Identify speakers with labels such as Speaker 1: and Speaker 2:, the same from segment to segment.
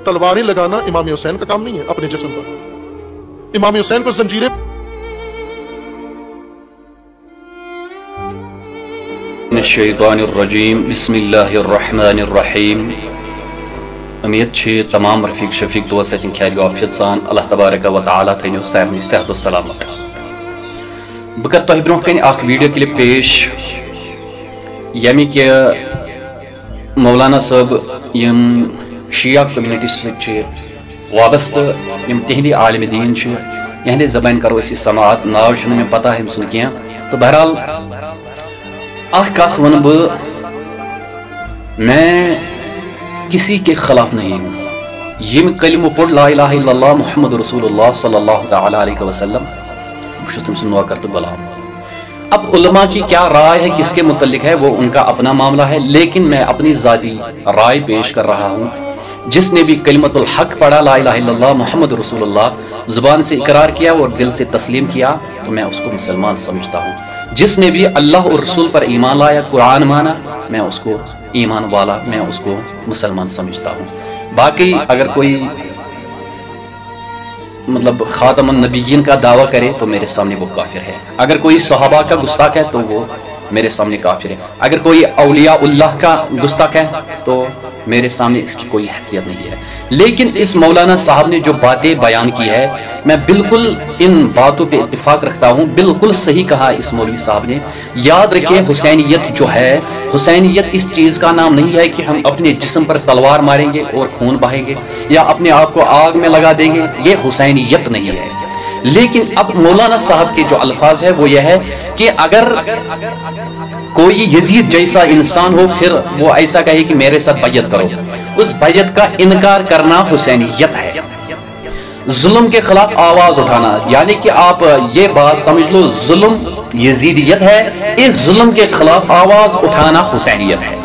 Speaker 1: तलवारें लगाना इमाम हुसैन का काम नहीं है अपने जिस्म पर। इमाम हुसैन को जंजीरें
Speaker 2: शैतानिर्रजीम बिस्मिल्लाहिर्रहमानिर्रहीम। उम्मीद छे तमाम रफीक शफीक दोस्त असिन खैर आफियत सान अल्लाह तबारक व तआला थैनो सारनी सेहत व सलामत। बह कर तोह ब्रोह कन अख वीडियो क्लिप पेश यमि के मौलाना साहब यम शिया कम्युनिटी से वाबस्त यम तिहंदी आलिम दीन यहंदे जबान करो इस समात नाव में पता है सुन क्या। तो बहरहाल अख कथ वन मैं किसी के खिलाफ नहीं हूँ। यम कलिम पढ़ ला इलाहा इल्लल्लाह मुहम्मद रसूलुल्लाह सल्लल्लाहु तआला अलैहि वसल्लम बस तुम सुनो करते गुलाम। अब उलमा की क्या राय है किसके मुतल्लिक है वो उनका अपना मामला है, लेकिन मैं अपनी जाती राय पेश कर रहा हूँ। जिसने भी कलिमतुल हक पढ़ा ला इलाहा इल्लल्लाह मुहम्मद रसूलुल्लाह जुबान से इकरार किया और दिल से तस्लीम किया तो मैं उसको मुसलमान समझता हूँ। जिसने भी अल्लाह और रसूल पर ईमान लाया कुरान माना मैं उसको ईमान वाला मैं उसको मुसलमान समझता हूँ। बाकी अगर कोई मतलब खातमुन नबीयीन का दावा करे तो मेरे सामने वो काफिर है। अगर कोई सहाबा का गुस्ताख है तो वो मेरे सामने काफिर है। अगर कोई औलिया उल्लाह का गुस्ताख है तो मेरे सामने इसकी कोई हैसियत नहीं है। लेकिन इस मौलाना साहब ने जो बातें बयान की है मैं बिल्कुल इन बातों पे इत्तेफाक रखता हूँ। बिल्कुल सही कहा इस मौलवी साहब ने। याद रखिए हुसैनियत जो है, हुसैनियत इस चीज़ का नाम नहीं है कि हम अपने जिस्म पर तलवार मारेंगे और खून बहाएंगे या अपने आप को आग में लगा देंगे, ये हुसैनियत नहीं है। लेकिन अब मौलाना साहब के जो अल्फाज है वो यह है कि अगर कोई यजीद जैसा इंसान हो फिर वो ऐसा कहे कि मेरे साथ बैयत करो, उस बैयत का इनकार करना हुसैनियत है। जुल्म के खिलाफ आवाज उठाना यानी कि आप ये बात समझ लो जुल्म यजीदियत है, इस जुल्म के खिलाफ आवाज उठाना हुसैनियत है।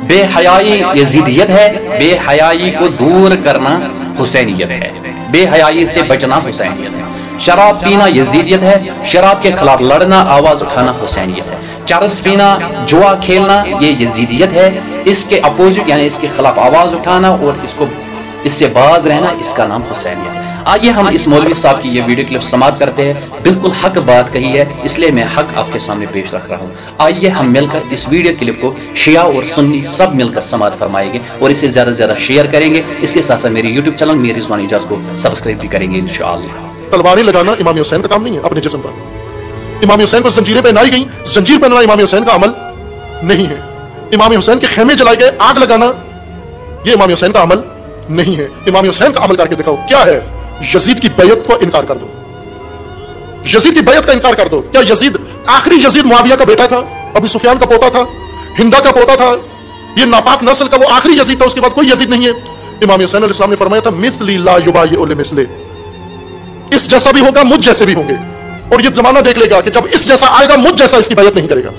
Speaker 2: बेहयाई यजीदियत है, बेहयाई को दूर करना हुसैनियत है, बेहयाई से बचना हुसैनियत है। शराब पीना यजीदियत है, शराब के खिलाफ लड़ना आवाज उठाना हुसैनियत है। चरस पीना जुआ खेलना ये यजीदियत है, इसके अपोजिट यानी इसके खिलाफ आवाज उठाना और इसको इससे बाज रहना इसका नाम हुसैनियत है। आइए हम इस मौलवी साहब की ये वीडियो क्लिप समाप्त करते हैं। बिल्कुल हक बात कही है इसलिए मैं हक आपके सामने पेश रख रहा हूँ। आइए हम मिलकर इस वीडियो क्लिप को शिया और सुन्नी सब मिलकर समाप्त फरमाएंगे और इसे ज्यादा से ज्यादा शेयर करेंगे। इसके साथ साथ मेरे यूट्यूब चैनल मेरी रिजवान इजाज को सब्सक्राइब भी करेंगे इंशाअल्लाह।
Speaker 1: तलवारें लगाना इमाम हुसैन का काम नहीं है अपने जिस्म पर। इमाम हुसैन को जंजीरें पहनाई गई, जंजीर पहनना इमाम हुसैन का अमल नहीं है। इमाम हुसैन के खेमे जलाए गए, आग लगाना ये इमाम हुसैन का अमल नहीं है। इमाम हुसैन का अमल करके दिखाओ क्या है। यजीद की बैयत को इनकार कर दो, यजीद की बैयत का इनकार कर दो। क्या यजीद आखिरी यजीद मुआविया का बेटा था, अबू सुफियान का पोता था, हिंदा का पोता था, ये नापाक नस्ल का वो आखिरी यजीद था, उसके बाद कोई यजीद नहीं है। इमाम हुसैन अलैहिस्सलाम ने फरमाया था मिस्ली ला युबायिउ लिमिस्ली, इस जैसा भी होगा मुझ जैसे भी होंगे। और ये जमाना देख लेगा कि जब इस जैसा आएगा मुझ जैसा इसकी बैयत नहीं करेगा।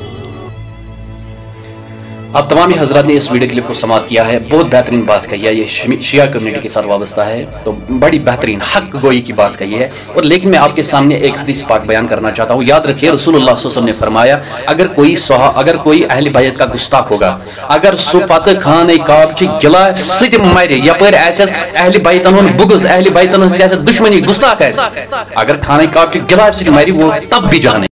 Speaker 2: अब तमाम हजरात ने इस वीडियो क्लिप को समाप्त किया है। बहुत बेहतरीन बात कही है, ये शिया कम्युनिटी के साथ वाबस्ता है तो बड़ी बेहतरीन हक गोई की बात कही है। और लेकिन मैं आपके सामने एक हदीस पाक बयान करना चाहता हूँ। याद रखिए रसूलुल्लाह सल्लल्लाहु अलैहि वसल्लम ने फरमाया अगर कोई अहले बैत का गुस्ताख होगा, अगर सु पत खाने काब गिलाफ सित मरे यपर अहले बैतन हुन बुगज अहले बैतन दुश्मनी गुस्ताख है, अगर खाने काब गिलाफ सित मरे वो तब भी जहन्नम